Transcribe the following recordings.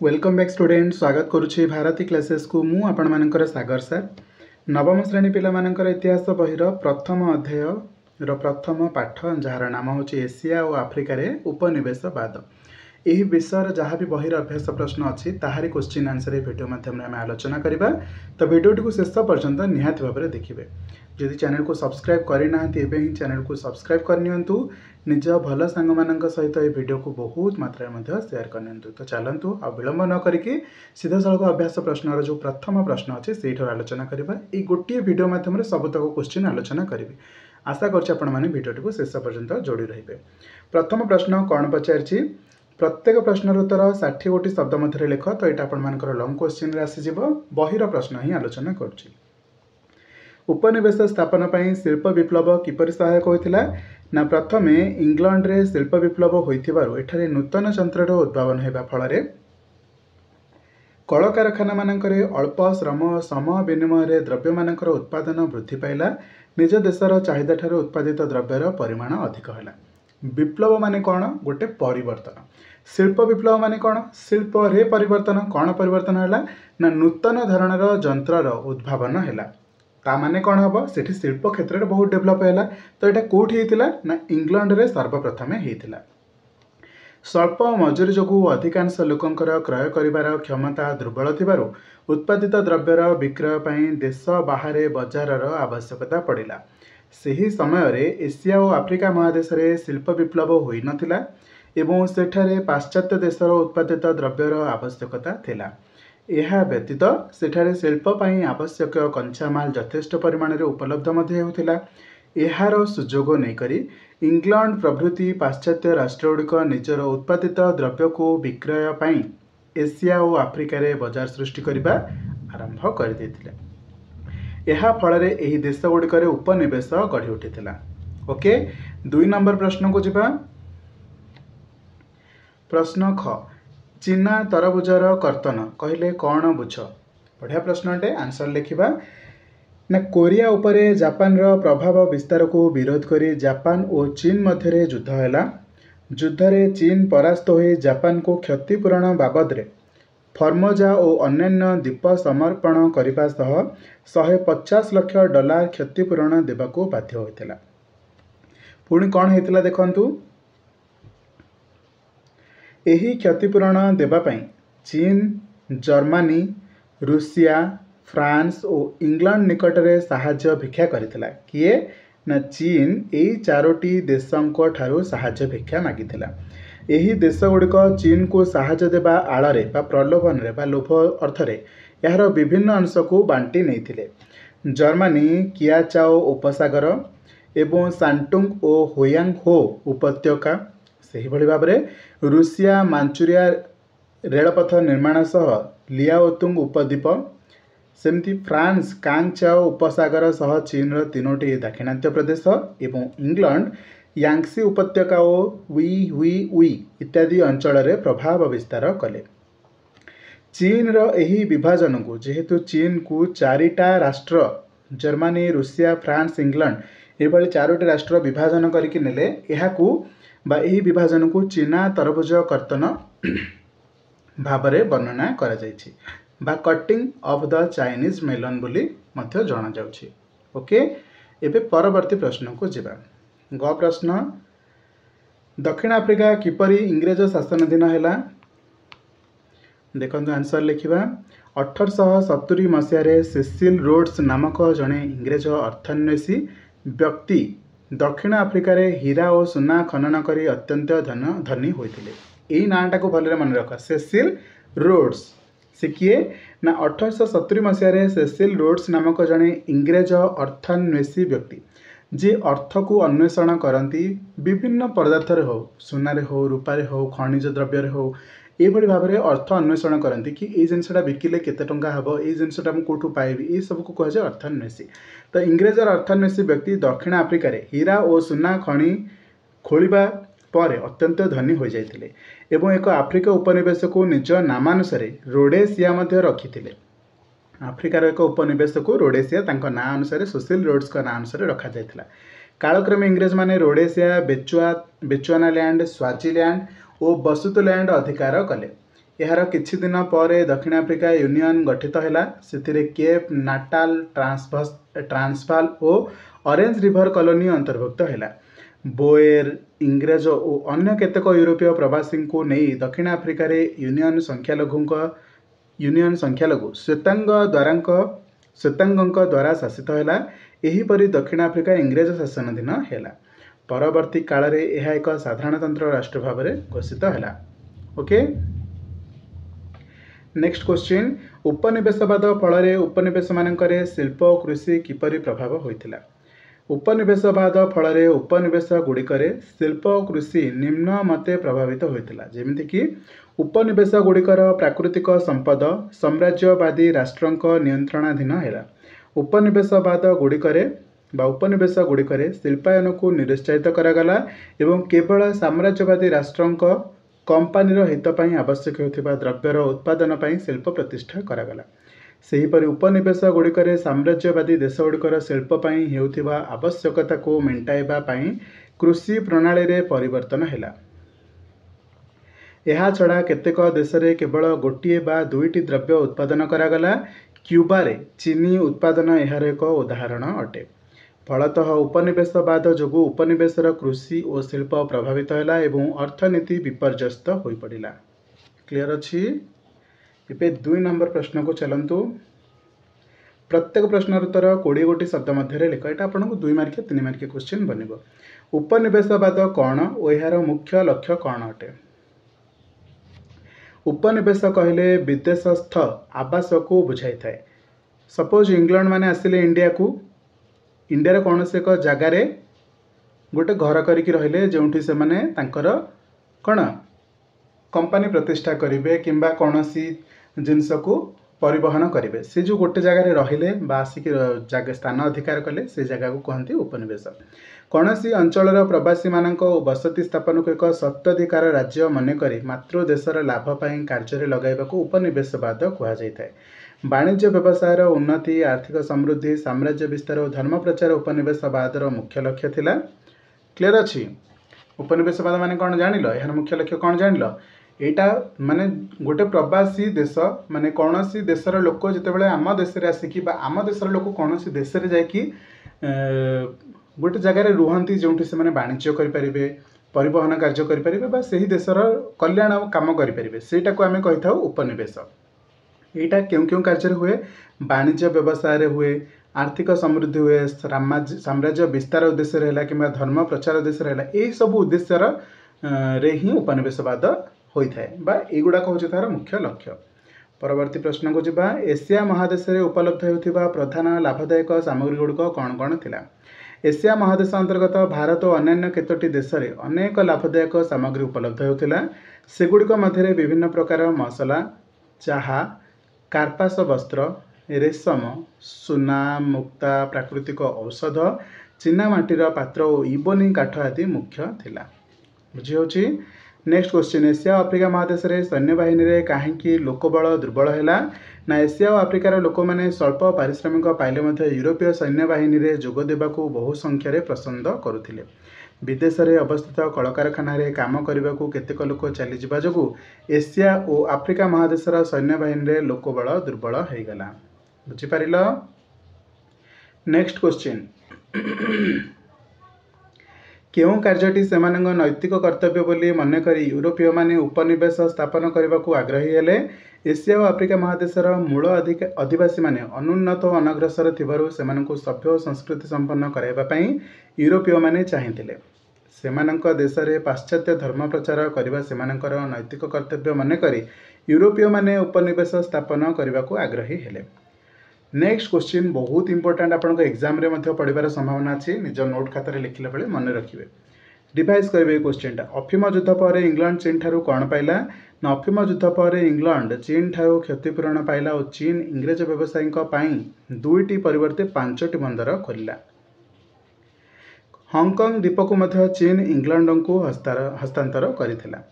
Welcome back student स्वागत करुच्ची Bharti classes को मु आपण मानकर सागर सर नवम श्रेणी पिला मानकर इतिहास बहिर प्रथम अध्याय प्रथम पाठ जार नाम हूँ एशिया और आफ्रिकार उपनिवेशवाद। यही विषय जहाँ भी बहिर अभ्यास प्रश्न अच्छी ताहारी क्वेश्चन आंसर ये वीडियो माध्यम आम आलोचना करवा। तो वीडियोटी को शेष पर्यंत निहाती भाव में देखिए। जदि चैनल को सब्सक्राइब करना ही चैनल को सब्सक्राइब करनी निज भल सांग मान सहित ये वीडियो को बहुत मात्रा में शेयर करनी। तो चलतु आ विलंब न करके सीधा सड़क अभ्यास प्रश्न जो प्रथम प्रश्न अच्छे से आलोचना करवा। ये गोटे वीडियो माध्यम सबतक क्वेश्चन आलोचना करी। आशा करडियोटी को शेष पर्यंत जोड़ी रही। प्रथम प्रश्न कौन पचार प्रत्येक प्रश्नर उत्तर 60 गोटी शब्द मध्य लिख। तो यहाँ आपर लंग क्वेश्चन आसीज बहिर प्रश्न ही आलोचना करुच्ची। उपनिवेश स्थापन पर शिल्प विप्लव किपरि सहायक होता ना प्रथमे इंग्लैंड रे शिल्प विप्लव होइथिबारु एठारे नूतन यंत्र उद्भावन होगा फल कल कारखाना मानकरे अल्प श्रम सम विनिमय द्रव्य मानकर उत्पादन वृद्धि पाइला। निज देशर चाहिदा ठारे उत्पादित द्रव्यर परिमाण अधिक है। विप्लव माने कौन गोटे परिवर्तन। शिल्प विप्लव माने कौन शिल्प रे परिवर्तन कौन परिवर्तन है ना नूतन धरणर यंत्र उद्भावन है। ता माने कौन हम से शिल्प क्षेत्र में बहुत डेभलप है। तो यहाँ कौटी होता ना इंग्लैंड रे सर्वप्रथमे होता। स्वल्प मजूरी जो अधिकांश लोकंकर क्रय करिवार क्षमता दुर्बल थिबारु उत्पादित द्रव्यर विक्रय ପାଇଁ देश बाहर बजार आवश्यकता पड़िला। सही समय रे एशिया और आफ्रिका महादेश रे शिल्प विप्लव होई नथिला एवं सेठारे पाश्चात्य देशर उत्पादित द्रव्यर आवश्यकता थिला। यह व्यतीत सेठारे शिल्प ପାଇଁ आवश्यक कंचामाल यथेष्ट परिमाण रे उपलब्ध मध्य होउथिला। यार सुजोग नहीं करी इंग्लैंड प्रभृति पाश्चात्य राष्ट्रगुड़िक निजर उत्पादित द्रव्य को विक्रय ପାଇଁ एशिया और आफ्रिकार बजार सृष्टि करने आरंभ कर यह फल यही देशगुड़िक उपनिवेश गढ़ी उठी। ओके 2 नंबर प्रश्न को जिबा। प्रश्न ख चीना तरबुजर कर्तन कहले कौन बुझ। बढ़िया प्रश्न अटे आंसर लिखा ना कोरिया उपरे जापान रो प्रभाव विस्तार को विरोध करी जापान और चीन मध्य युद्ध है। युद्ध रे चीन परास्त हो जापान को क्षतिपूरण बाबद रे फर्मोजा और अन्यान्य द्वीप समर्पण करने सह 150 लाख डॉलर क्षतिपूरण देवाक बाध्य होता। पुणी कौन होता देखंतु यही क्षतिपूरण देवाई चीन जर्मनी रूसिया फ्रांस और इंग्लैंड निकट में साहाय्य भिक्षा करथिला। किए ना चीन यही 4टी देशों ठारू साहाय्य भिक्षा मागिथिला। यही देशगुड़िक चीन को साहाय्य देवा आड़े प्रलोभन रे लोभ अर्थरे यार विभिन्न अंश को बांटी नहीं। जर्मनी कियाचाओ उपसागर एवं सांटुंग और होयांग हो उपत्यका से ही भाव में रूसिया मांचुरिया रेलपथ निर्माण सह लियाओतुंग उपद्वीप सेमती फ्रांस कांगचाओ उपसागर सह चीन 3टी दाक्षिणात्य प्रदेश एवं इंग्लैंड यांगसी उपत्यका और वी इत्यादि अंचल में प्रभाव विस्तार कले। चीन यही विभाजन को जेहेतु चीन को 4टा राष्ट्र जर्मनी रूसिया फ्रांस इंग्लैंड ये 4टी राष्ट्र विभाजन करके नेले यही विभाजन को चीना तरबुज कर्तन भाव में वर्णना करा जायछि बा cutting of the Chinese melon बोली मध्य जाना जाउछि। ओके एबे परवर्ती प्रश्न को जिबा। ग प्रश्न दक्षिण आफ्रिका किपरि इंग्रेज शासनाधीन हैला। देखंतु आंसर लिखिबा 1870 मसीह सेसिल रोड्स नामक जड़े इंग्रेज अर्थान्वेषी व्यक्ति दक्षिण आफ्रिकार हीरा और सुना खनन करी अत्यंत धनी होते। यही नाटा को भल मन रख सेसिल रोड्स से किए ना 1870 मसीह सेसिल रोड्स नामक जड़े इंग्रेज अर्थान्वेषी व्यक्ति जी अर्थ को अन्वेषण करती विभिन्न पदार्थ हो सुनारे हो रूपारे हो खनिज द्रव्य हो ये भाव में अर्थ अन्वेषण करती कि ये जिनसा बिकिले केते टंका हम ये जिनसा मुझे कौटू पाइबी ये सब को कहुए अर्थान्वेषी। तो इंग्रेजर अर्थान्वेषी व्यक्ति दक्षिण आफ्रिकार हीरा और सुना खनि खोलिबा पर अत्यंत धनी हो जाते एवं एक आफ्रिका उपनिवेश को निज नामानुसार रोडेसिया मध्य रखी। आफ्रिकार एक उपनिवेश को रोडेसिया तांको ना अनुसार सुसिल रोड्स का ना अनुसार रखा जायतिला। कालक्रमे इंग्रेज माने रोडेसिया बेचुआना लैंड स्वाजीलैंड और बसुतलैंड अधिकार कले। यार किछि दिन पर दक्षिण अफ्रिका यूनियन गठित है से केप नाटाल ट्रांसवाल और ऑरेंज रिवर कॉलोनी अंतर्भुक्त है। बोएर इंग्रेज और अन्य केतेक यूरोपीय प्रवासी को नहीं दक्षिण अफ्रिकार यूनियन संख्यालघु श्वेतांग द्वारा शासित है। एहीपरि दक्षिण अफ्रिका इंग्रेज शासनाधीन है। परवर्ती काल में यह एक साधारणतंत्र राष्ट्र भाव में घोषित है। ओके, नेक्स्ट क्वेश्चन, उपनिवेशवाद फल उपनिवेश मानकरे शिल्प और कृषि किपरि प्रभाव होइतिला? उपनिवेशवाद फल उपनिवेश गुड़िकर शिल्प और कृषि निम्न मते प्रभावित होइतिला। जेमिति कि उपनिवेश गुड़िकर प्राकृतिक संपद साम्राज्यवादी राष्ट्रंक नियंत्रणाधीन है। उपनिवेशवाद गुड़िकर शिल्पायन को निरुत्साहित करागला एवं केवल साम्राज्यवादी राष्ट्रंक कंपानीर हितपाई आवश्यक होता द्रव्यर उत्पादन पर शिल्प प्रतिष्ठा करागला। सेहीपरि उपनिवेश गुड़िकर साम्राज्यवादी देशगुड़िकर शिल्पपाई हेउथिबा आवश्यकता को मेंटाइबा पाई कृषि प्रणाली रे परिवर्तन हैला। यह छड़ा केतेक देश रे केवल गोटिए बा दुईटी द्रव्य उत्पादन करागला। क्यूबारे चीनी उत्पादन यार एक उदाहरण अटे। फलतः उपनिवेशवाद जोगु उपनिवेशर कृषि और शिल्प प्रभावित है एवं अर्थनीति विपर्यस्त हो पड़ा। क्लियर अच्छी? इपे 2 नंबर प्रश्न को चलतु। प्रत्येक प्रश्न उत्तर 20 गोटी शब्द मध्य लिख। यहाँ आपको 2 मार्किया 3 मार्किया क्वेश्चन बनब। उपनिवेशवाद कौन और यार मुख्य लक्ष्य कौन अटे? उपनिवेश कहले विदेशस्थ आवास को बुझाई थाए। सपोज इंग्लैंड माने आसिले इंडिया को, इंडिया कौन से एक जगार गोटे घर करके रहिले जोठी से माने तांकर कौन कंपनी प्रतिष्ठा करेंगे किंबा कौन सी जिनस को परिवहन करेंगे। से जो गोटे जगार रहिले आसिक स्थान अधिकार कले से जगह को कहते उपनिवेश। कौन सी अंचल प्रवासी मान बसति स्थापन को एक सत्ताधिकार राज्य मनकर मातृ देशर लाभपाई कार्य लगाइबा को उपनिवेशवाद कहुए। वाणिज्य व्यवसायर उन्नति, आर्थिक समृद्धि, साम्राज्य विस्तार और धर्म प्रचार उपनिवेशवादर मुख्य लक्ष्य थिला। क्लियर अच्छी? उपनिवेशवाद माने कौन जानिल? यार मुख्य लक्ष्य कौन जानिल? यहाँ माने गोटे प्रवासी देश माने कौन सी देशर लोक जितेबाला आम देश आसिकी आम देशर लोक कौन सी देश जाकि गोटे जगार रुहंती जोठी से माने वाणिज्य करें, परिवहन कार्य करें, से ही देशर कल्याण काम करें, सेटा को आम कही था उपनिवेश। यहाँ क्यों क्यों कार्य हुए? वाणिज्य व्यवसाय हुए, आर्थिक समृद्धि हुए, साम्राज्य विस्तार उद्देश्य है कि धर्म प्रचार उद्देश्य है, यही सब उद्देश्य रे ही उपनिवेशवाद होता है। युगुड़ाक हूँ तार मुख्य लक्ष्य। परवर्ती प्रश्न को जीवा। एशिया महादेश में उपलब्ध होता प्रधान लाभदायक सामग्री गुड़िक कौन कौन थिला? एशिया महादेश अंतर्गत भारत और अन्य केतोटी देश में अनेक लाभदायक सामग्री उपलब्ध होता। सेगुड़िक मध्य विभिन्न प्रकार मसला, चाहा, कार्पास वस्त्र, रेशम, सुना, मुक्ता, प्राकृतिक औषध, चीनामाटीर पात्र और इबोनी काठ आदि मुख्य थिला। बुझी होची? नेक्स्ट क्वेश्चन, एशिया और आफ्रिका महादेश में सैन्य बाहिनी रे कहीं लोकबल दुर्बल है ना? एशिया और आफ्रिकार लोक मैंने स्वल्प पारिश्रमिक पाइले यूरोपीय सैन्य बाहिनी रे जोग देबाकू बहु संख्यार पसंद करुथिले। विदेश में अवस्थित कलकारखाना काम करने को केतेक लोक चली जावा जोगु एशिया और आफ्रिका महादेशर सैन्य बाहिनी लोकबल दुर्बल हो गला। बुझीपार? नेक्स्ट क्वेश्चन, केउं कार्यटी सेमानंग नैतिक कर्तव्य बोली मनकर यूरोपीय माने उपनिवेश स्थापन करने को आग्रही हेले? एशिया और आफ्रिका महादेशर मूल अधिवासी माने अनुन्नत और अनग्रसर थिबारु सेमानंकु सभ्य और संस्कृति संपन्न कराइबा पई यूरोपीय माने चाहिथिले। सेमानंक देश में पाश्चात्य धर्म प्रचार करने सेमानंकर नैतिक कर्तव्य मनकर यूरोपीय माने उपनिवेश स्थापन करने को आग्रही हेले। नेक्स्ट क्वेश्चन बहुत इंपोर्टेंट, आपन एग्जाम रे मध्य पढ़िबार संभावना अच्छी। निज नोट खातार लिखला बेले मन रखिए, डिवाइस करेंगे क्वेश्चन। अफिम युद्ध पर इंग्लैंड चीन ठारू कौन पाइला? ना अफिम युद्ध पर इंग्लैंड चीन ठारू क्षतिपूरण पाइला और चीन इंग्रेज व्यवसायी दुईटी परिवर्ते 5टी बंदर खोलिला। हांगकांग द्वीप को मध्य चीन इंग्लैंड को हस्तांतर करिथिला।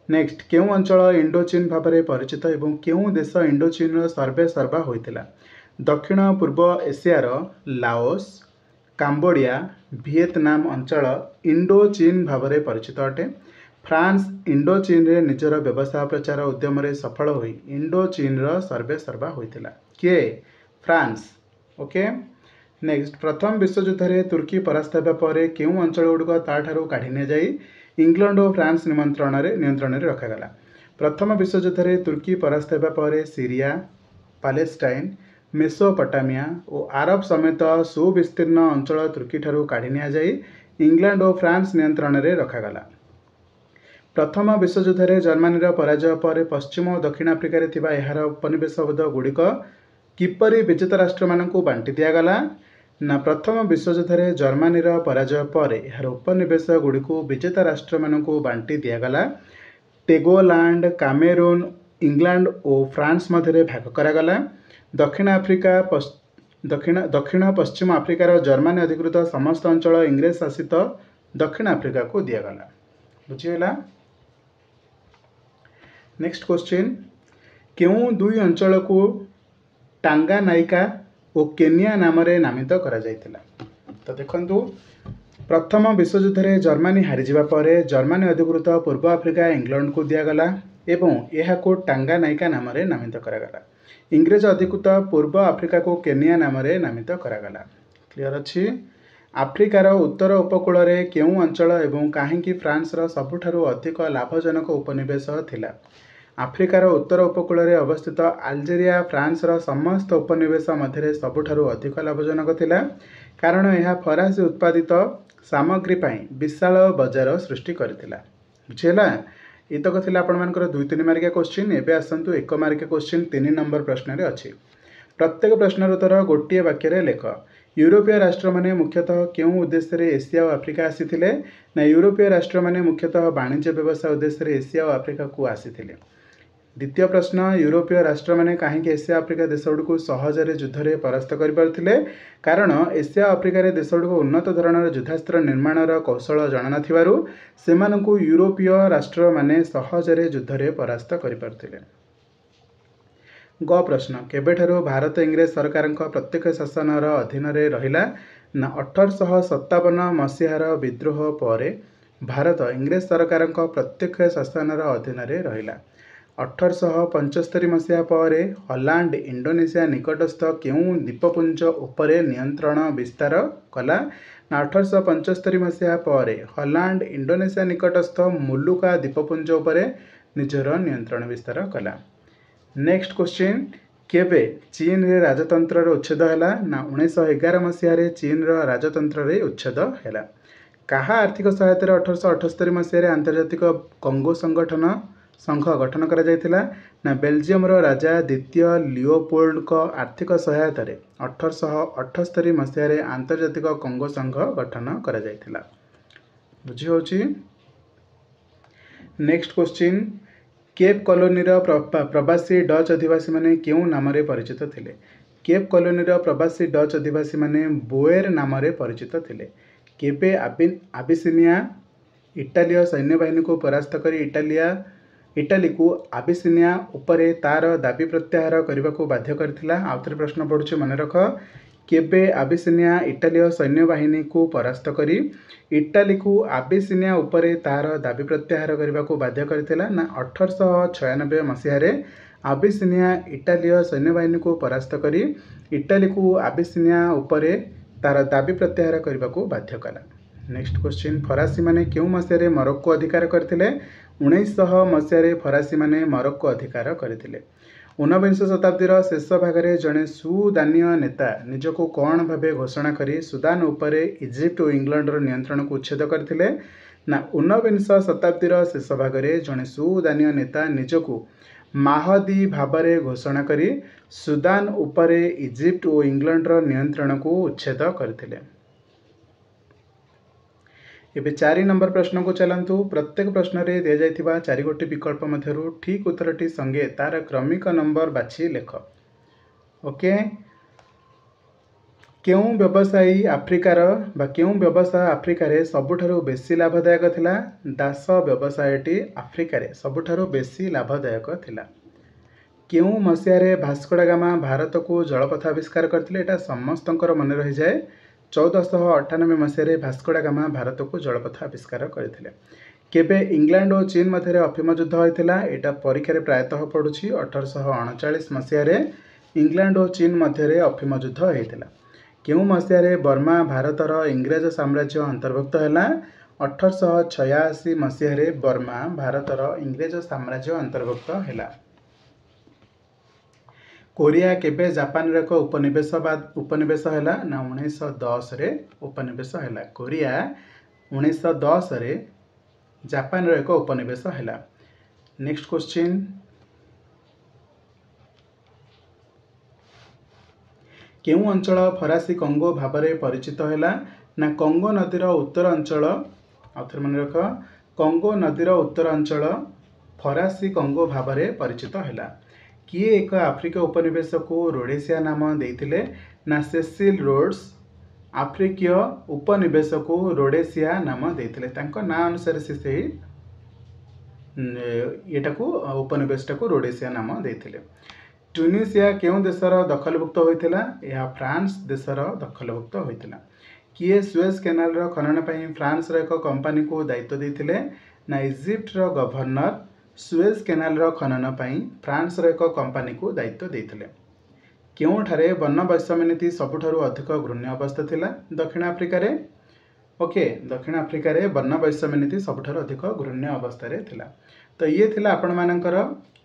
नेक्स्ट, केउं अंचल इंडो चीन भाव में परिचित एवं केउं देश इंडो चीन सर्वे सर्वा होइथिला? दक्षिण पूर्व एशियार लाओस, काम्बोडिया, वियतनाम अंचल इंडो चीन भाव में परिचित अटे। फ्रांस इंडो चीन रे निजर व्यवसाय प्रचार उद्यम रे सफल होई इंडो चीन रो सर्वे सर्वा होइतिला किए फ्रांस। ओके नेक्स्ट प्रथम विश्वयुद्ध रे तुर्की परास्त हेबा परे केउ अंचल गुड़िक ताठारू काढ़ी नि जाई इंग्लैंड और फ्रांस नियंत्रण रे रखागला। प्रथम विश्वयुद्ध रे तुर्की परास्त हेबा परे सीरिया पैलेस्टाइन मेसोपोटामिया और आरब समेत सुविस्तीर्ण अंचल तुर्की ठारू काढ़ी नि जाई इंग्लैंड और फ्रांस नियंत्रण रे रखागला। प्रथम विश्वयुद्ध रे जर्मनी पराजय पर पश्चिम और दक्षिण आफ्रिका रे थिबा एहार उपनिवेशवाद गुड़िक किपरि विजेता राष्ट्र मानकु बांटी दियागला ना प्रथम विश्वयुद्ध रे जर्मनी पराजय पर एहार उपनिवेश गुड़िक विजेता राष्ट्र मानकु बांटी दियागला। टेगोलैंड कामेरून इंग्लैंड और फ्रांस मध्य भाग करागला। दक्षिण आफ्रिका दक्षिण पश्चिम आफ्रिकार जर्मनी अधिकृत समस्त अंचल इंग्रेज शासित दक्षिण आफ्रिका को दियागला। बुझीगला। नेक्स्ट क्वेश्चन केउं दुई अंचल को टांगानाइका और केनिया नाम रे नामित करा जायतिला। तो देखंतु प्रथम विश्वयुद्ध रे जर्मनी हारिजिबा परे जर्मनी अधिकृत पूर्व आफ्रिका इंग्लैंड को दियागला एवं यह को टांगानाइका नाम रे नामित करागला। इंग्रेज अधिकृत पूर्व आफ्रिका को केनिया नाम रे नामित करागला। क्लियर अछि। आफ्रिकार उत्तर उपकूल रे केउं अंचल एवं काहेकि फ्रांस रो सबुठारु अधिक लाभजनक उपनिवेश थिला। आफ्रिकार उत्तर उपकूल रे अवस्थित अल्जेरिया फ्रांस रो समस्त उपनिवेश मध्य सबुठारु अधिक लाभजनक थिला कारण यह फरासी उत्पादित सामग्री पाई विशाल बजार सृष्टि करथिला। बुझिला। इतक थिला आपण मानकर 2-3 मार्किया क्वेश्चन। एबे आसंतु 1 मार्किया क्वेश्चन 3 नंबर प्रश्न रे अछि। प्रत्येक प्रश्नर उत्तर गोटे वाक्य रे लेख। यूरोपीय राष्ट्र माने मुख्यतः केउं उद्देश्य रे एशिया और आफ्रिका आसीथिले ना यूरोपीय राष्ट्र माने मुख्यतः वाणिज्य व्यवसाय उद्देश्य रे एशिया और आफ्रिका को आसीथिले। द्वितीय प्रश्न यूरोपीय राष्ट्र माने काहेकि एशिया आफ्रिका देश गुड़िक सहजरे युद्ध रे परास्त कर पारथिले कारण एशिया आफ्रिका रे देश गुड़िक उन्नत धरणर युद्धास्त्र निर्माणर कौशल जଣା नथिबारु सेमानकु यूरोपीय राष्ट्र माने सहजरे युद्ध रे परास्त कर पारथिले। ग प्रश्न केबेठारु भारत इंग्रेज सरकार प्रत्यक्ष शासन अधीन रे रहिला ना 1857 मसीहार विद्रोह पर भारत इंग्रेज सरकार प्रत्यक्ष शासन अधीन रे रहिला। 1875 मसीहा पर हॉलैंड इंडोनेशिया निकटस्थ केउं द्वीपपुंज उपरे नियंत्रण विस्तार कला ना 1875 मसीहा पर हॉलैंड इंडोनेशिया निकटस्थ मुलुका द्वीपपुंज उपरे निजर नियंत्रण विस्तार कला। नेक्स्ट क्वेश्चन केबे चीन रे राजतंत्र रे उच्छेद हैला ना 1911 मसीहा रे चीन रो राजतंत्र रे उच्छेद हैला। कहा आर्थिक सहायता 1878 मसीहा रे आंतर्जातिक कंगो संघ गठन करा जायतिला ना बेल्जियम रो राजा द्वितीय लियोपोल्ड को आर्थिक सहायता 1878 मसीहा रे आंतर्जातिक कंगो संघ गठन करा जायतिला। बुझी होची। नेक्स्ट क्वेश्चन केप कॉलोनी रो प्रवासी डच अधिवासी माने केउ नाम रे परिचित थिले। केप कॉलोनी रो प्रवासी डच अधिवासी माने बोएर नाम रे परिचित थिले। केबे आबिसिनिया इटालीय सैन्य बाहिनी को परास्त करी इटाली को आबिसिनिया उपरे तार दाबी प्रत्याहार करने को बाध्य करथिला। आउथरे प्रश्न पड़ुछि मन रख। केबे आबिसिनिया इटालीय सैन्य बाहिनी को परास्त करी इटाली को आबिसिनिया उपरे तार दाबी प्रत्याहार करने को बाध्य करथिला ना 1896 मसीहा रे आबिसिनिया इटालीय सैन्य बाहिनी को परास्त करी इटाली को आबिसिनिया उपरे तार दाबी प्रत्याहार करने को बाध्य कला। नेक्स्ट क्वेश्चन फरासी माने क्यों मसीहा रे मोरक्को अधिकार करथिले। 1900 मसीहा रे फरासी माने मोरक्को अधिकार करथिले। 19 शताब्दीर शेष भाग में जड़े सुदानीय नेता निजको कौन भावे घोषणा करी सुदान उपरे इजिप्ट और इंग्लैंड नियंत्रण को उच्छेद करथिले ना 19 शताब्दीर शेष भाग में जड़े सुदानीय नेता निजको माहदी भावरे घोषणा करी सुदान उपरे इजिप्ट और इंग्लैंड नियंत्रण को उच्छेद करथिले। एबे 4 नंबर प्रश्न को चलतु। प्रत्येक प्रश्न रे दिया जाइथिबा 4 गोटी विकल्प मध्यरु ठीक उत्तरटी संगे तार क्रमिक नंबर बाछि लेख। ओके केउं व्यवसायी आफ्रिकार बा केउं व्यवसाय आफ्रिकार सबुठारु बेसी लाभदायक थिला। दास व्यवसायटी आफ्रिकार सबुठारु बेसी लाभदायक थिला। केउं मसीहा रे भास्को डा गामा भारत को जलपथ आविष्कार करथिले। एटा समस्तंकर मन रहि जाय। 1498 मसीह भास्को डा गामा भारत को जलपथ आविष्कार करथिले। केबे इंग्लैंड और चीन मध्य अफीम युद्ध होता यहाँ परीक्षा प्रायतः पड़ुछि 1839 मसीह इंग्लैंड और चीन मध्य अफीम युद्ध होता केउ मसीह बर्मा भारतर इंग्रेज साम्राज्य अंतर्भुक्त है 1886 मसीह बर्मा भारतर इंग्रेज साम्राज्य अंतर्भुक्त है कोरिया केबे जापान एक उपनिवेश है ना 1910 रे उपनिवेश है कोरिया 1910 रे जापान एक उपनिवेश है। नेक्स्ट क्वेश्चन केउ अंचल फरासी कंगो भाव में परिचित है ना कंगो नदीर उत्तर अंचल आउथरे मन रख कंगो नदीर उत्तर अंचल फरासी कंगो भाव में परिचित है किए एक आफ्रिकीय उपनिवेश को रोडेसिया नाम देते ना सेसिल रोड्स आफ्रिकीय उपनिवेश को रोडेसिया नाम देते ना अनुसार से यहाँ को उपनिवेश को रोडेसिया नाम देते ट्यूनिसिया केउं देशर दखलभुक्त होता यह फ्रांस देशर दखलभुक्त होता किए सुएज केनाल खनन पर फ्रांस एक कंपनी को दायित्व देते ना इजिप्टर गवर्नर सुएज केनाल खनन पर फ्रांस एक कंपनी को दायित्व देते केउठारे वन वैषम्य सबुठारु अधिक घृण्य अवस्था थिला दक्षिण आफ्रिका रे ओके दक्षिण आफ्रिका रे वन वैषम्य नीति सबुठारु अधिक घृण्य अवस्था रे थिला। तो ये थिला आपण मानकर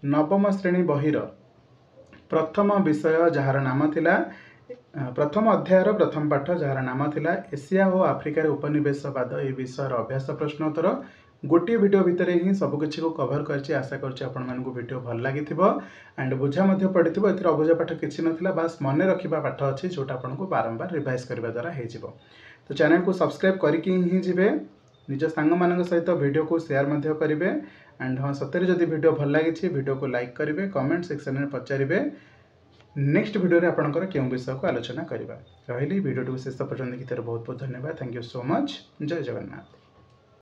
नवम श्रेणी बहिर प्रथम विषय जार नाम थिला प्रथम अध्यायर प्रथम पाठ जार नाम थिला एशिया और आफ्रिकार उपनिवेशवाद ए विषय अभ्यास प्रश्नोत्तर गोटे वीडियो भितर ही सबकिछि को कवर करछि आशा करछि आपण मानकु वीडियो भल लागिथिबो एंड बुझा मध्ये पड़िथिबो एथि अबुझा पाठ किछि नथिला बास मने रखिबा पाठ अछि जोटा आपनको बारंबार रिवाइज करबा द्वारा हे जिवो। तो चैनल को सब्सक्राइब करिकि ही जिवे निज सांग मानक सहित वीडियो को शेयर मध्ये करिवे एंड हाँ सतरे जदि वीडियो भल लागिछि वीडियो को लाइक करिवे कमेंट सेक्शन में पचारिवे नेक्स्ट वीडियो रे आपनकर केउ विषय को आलोचना करबा रहिली वीडियो को शेष पर्यंत देखिथार बहुत बहुत धन्यवाद थैंक यू सो मच जय जगन्नाथ।